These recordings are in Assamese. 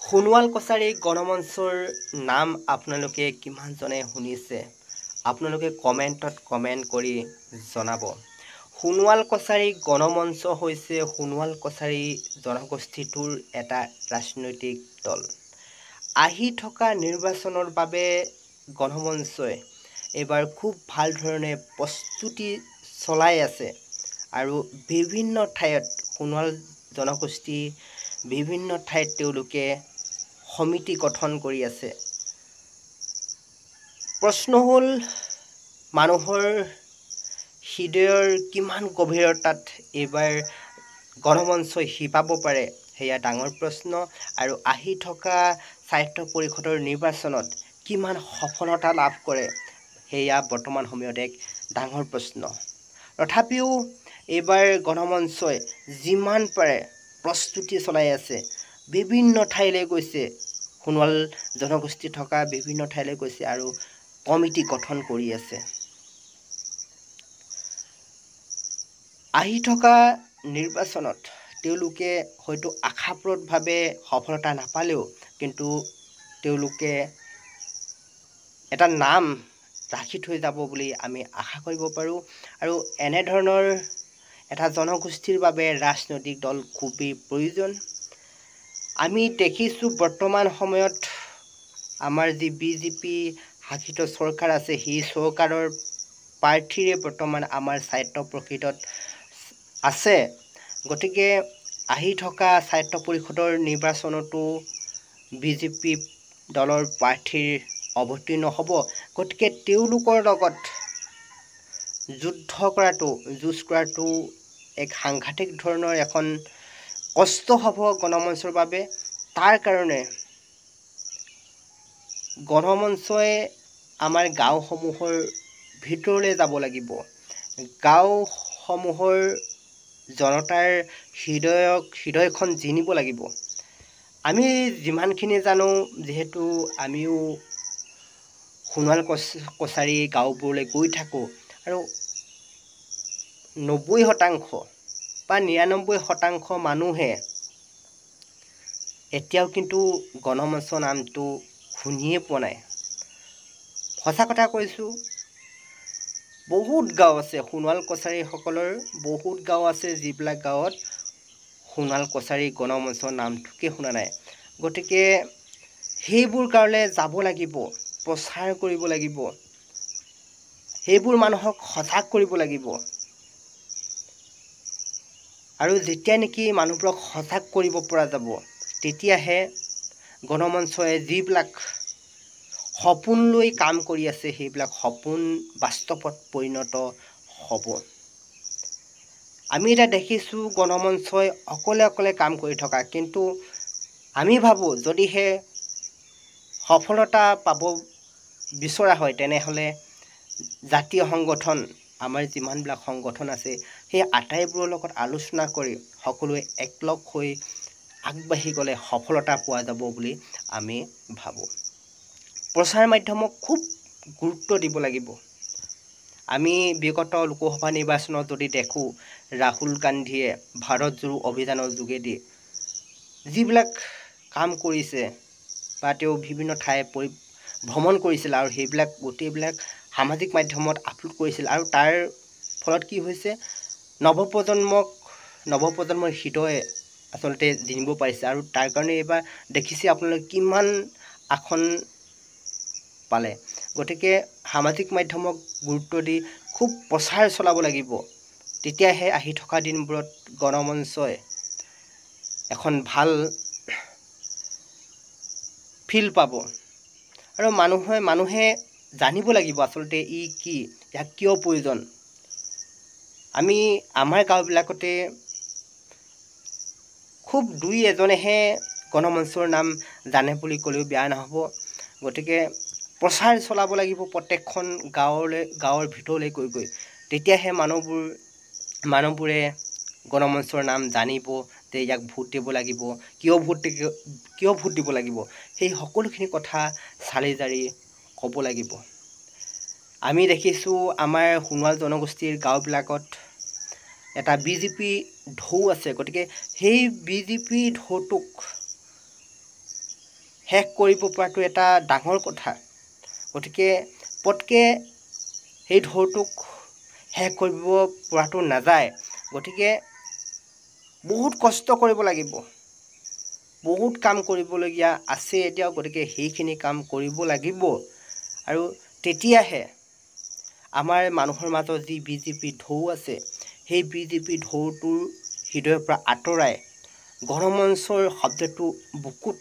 সোণোৱাল কছাৰী গণমঞ্চৰ নাম আপোনালোকে কিমানজনে শুনিছে? আপোনালোকে কমেণ্ট কৰি জনাব। সোণোৱাল কছাৰী গণমঞ্চ হৈছে সোণোৱাল কছাৰী জনগোষ্ঠীটোৰ এটা ৰাজনৈতিক দল। আহি থকা নিৰ্বাচনৰ বাবে গণমঞ্চই এইবাৰ খুব ভাল ধৰণে প্ৰস্তুতি চলাই আছে আৰু বিভিন্ন ঠাইত সোণোৱাল জনগোষ্ঠী বিভিন্ন ঠাইত তেওঁলোকে সমিতি গঠন কৰি আছে। প্ৰশ্ন হ'ল মানুহৰ হৃদয়ৰ কিমান গভীৰতাত এইবাৰ গণমঞ্চই শিপাব পাৰে, সেয়া ডাঙৰ প্ৰশ্ন। আৰু আহি থকা স্বায়ত্ব পৰিষদৰ নিৰ্বাচনত কিমান সফলতা লাভ কৰে, সেয়া বৰ্তমান সময়ত এক ডাঙৰ প্ৰশ্ন। তথাপিও এইবাৰ গণমঞ্চই যিমান পাৰে প্ৰস্তুতি চলাই আছে, বিভিন্ন ঠাইলৈ গৈছে, সোণোৱাল জনগোষ্ঠী থকা বিভিন্ন ঠাইলৈ গৈছে আৰু কমিটি গঠন কৰি আছে। আহি থকা নিৰ্বাচনত তেওঁলোকে হয়তো আশাপ্ৰদভাৱে সফলতা নাপালেও কিন্তু তেওঁলোকে এটা নাম ৰাখি থৈ যাব বুলি আমি আশা কৰিব পাৰোঁ। আৰু এনেধৰণৰ এটা জনগোষ্ঠীৰ বাবে ৰাজনৈতিক দল খুবেই প্ৰয়োজন। আমি দেখিছোঁ বৰ্তমান সময়ত আমাৰ যি বিজেপি শাসিত চৰকাৰ আছে, সেই চৰকাৰৰ প্ৰাৰ্থীৰে বৰ্তমান আমাৰ স্বায়ত্ব পৰিষদত আছে। গতিকে আহি থকা স্বায়ত্ব পৰিষদৰ নিৰ্বাচনতো বিজেপি দলৰ প্ৰাৰ্থীৰ অৱতীৰ্ণ হ'ব। গতিকে তেওঁলোকৰ লগত যুঁজ কৰাটো এক সাংঘাতিক ধৰণৰ এখন কষ্ট হ'ব গণমঞ্চৰ বাবে। তাৰ কাৰণে গণমঞ্চই আমাৰ গাঁওসমূহৰ ভিতৰলৈ যাব লাগিব। গাঁওসমূহৰ জনতাৰ হৃদয়খন জিনিব লাগিব। আমি যিমানখিনি জানো, যিহেতু আমিও সোণোৱাল কছাৰী গাঁওবোৰলৈ গৈ থাকোঁ আৰু 90% বা 99% মানুহে এতিয়াও কিন্তু গণমঞ্চৰ নামটো শুনিয়ে পোৱা নাই। সঁচা কথা কৈছোঁ, বহুত গাঁও আছে সোণোৱাল কছাৰীসকলৰ, বহুত গাঁও আছে যিবিলাক গাঁৱত সোণোৱাল কছাৰী গণমঞ্চৰ নামটোকে শুনা নাই। গতিকে সেইবোৰ গাঁৱলৈ যাব লাগিব, প্ৰচাৰ কৰিব লাগিব, সেইবোৰ মানুহক সজাগ কৰিব লাগিব। আৰু যেতিয়া নেকি মানুহবোৰক সজাগ কৰিব পৰা যাব, তেতিয়াহে গণমঞ্চই যিবিলাক সপোন লৈ কাম কৰি আছে, সেইবিলাক সপোন বাস্তৱত পৰিণত হ'ব। আমি এতিয়া দেখিছোঁ গণমঞ্চই অকলে কাম কৰি থকা, কিন্তু আমি ভাবোঁ যদিহে সফলতা পাব বিচৰা হয়, তেনেহ'লে জাতীয় সংগঠন, আমাৰ যিমানবিলাক সংগঠন আছে, সেই আটাইবোৰৰ লগত আলোচনা কৰি সকলোৱে একলগ হৈ আগবাঢ়ি গ'লে সফলতা পোৱা যাব বুলি আমি ভাবোঁ। প্ৰচাৰ মাধ্যমক খুব গুৰুত্ব দিব লাগিব। আমি বিগত লোকসভা নিৰ্বাচনত যদি দেখোঁ, ৰাহুল গান্ধীয়ে ভাৰত জোড়ো অভিযানৰ যোগেদি যিবিলাক কাম কৰিছে বা তেওঁ বিভিন্ন ঠাই ভ্ৰমণ কৰিছিল আৰু সেইবিলাক গোটেইবিলাক সামাজিক মাধ্যমত আপলোড কৰিছিল। আৰু তাৰ ফলত কি হৈছে, নৱপ্ৰজন্মৰ হৃদয় আচলতে জিনিব পাৰিছে। আৰু তাৰ কাৰণে এইবাৰ দেখিছে আপোনালোকে কিমান আসন পালে। গতিকে সামাজিক মাধ্যমক গুৰুত্ব দি খুব প্ৰচাৰ চলাব লাগিব। তেতিয়াহে আহি থকা দিনবোৰত গণমঞ্চই এখন ভাল ফিল পাব। আৰু মানুহে জানিব লাগিব আচলতে ই কি, ইয়াক কিয় প্ৰয়োজন। আমি আমাৰ গাঁওবিলাকতে খুব দুই এজনেহে গণমঞ্চৰ নাম জানে বুলি ক'লেও বেয়া নহ'ব। গতিকে প্ৰচাৰ চলাব লাগিব প্ৰত্যেকখন গাঁৱৰ ভিতৰলৈ গৈ। তেতিয়াহে মানুহবোৰে গণমঞ্চৰ নাম জানিব যে ইয়াক ভোট দিব লাগিব, কিয় ভোট দিব লাগিব, সেই সকলোখিনি কথা চালি জাৰি ক'ব লাগিব। আমি দেখিছোঁ আমাৰ সোণোৱাল জনগোষ্ঠীৰ গাঁওবিলাকত এটা বিজেপি ঢৌ আছে। গতিকে সেই বিজেপি ঢৌটোক শেষ কৰিব পৰাটো এটা ডাঙৰ কথা। গতিকে পটকৈ সেই ঢৌটোক শেষ কৰিব পৰাটো নাযায়। গতিকে বহুত কষ্ট কৰিব লাগিব, বহুত কাম কৰিবলগীয়া আছে এতিয়াও। গতিকে সেইখিনি কাম কৰিব লাগিব আৰু তেতিয়াহে আমাৰ মানুহৰ মাজত যি বিজেপি ঢৌ আছে, সেই বিজেপি ঢৌটোৰ হৃদয়ৰ পৰা আঁতৰাই গণমঞ্চৰ শব্দটো বুকুত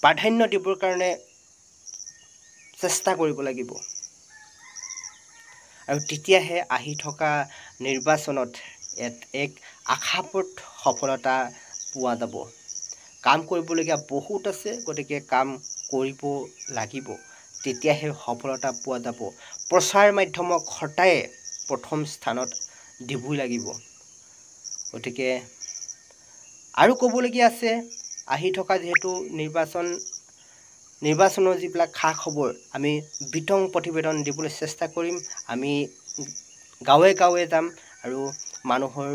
প্ৰাধান্য দিবৰ কাৰণে চেষ্টা কৰিব লাগিব। আৰু তেতিয়াহে আহি থকা নিৰ্বাচনত এক আশাপ্ৰদ সফলতা পোৱা যাব। কাম কৰিবলগীয়া বহুত আছে, গতিকে কাম কৰিব লাগিব, তেতিয়াহে সফলতা পোৱা যাব। প্ৰচাৰ মাধ্যমক সদায় প্ৰথম স্থানত দিবই লাগিব। গতিকে আৰু ক'বলগীয়া আছে, আহি থকা যিহেতু নিৰ্বাচনৰ যিবিলাক খা খবৰ আমি বিতং প্ৰতিবেদন দিবলৈ চেষ্টা কৰিম। আমি গাঁৱে গাঁৱে যাম আৰু মানুহৰ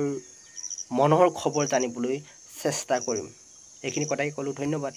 মনৰ খবৰ জানিবলৈ চেষ্টা কৰিম। এইখিনি কথাই ক'লোঁ, ধন্যবাদ।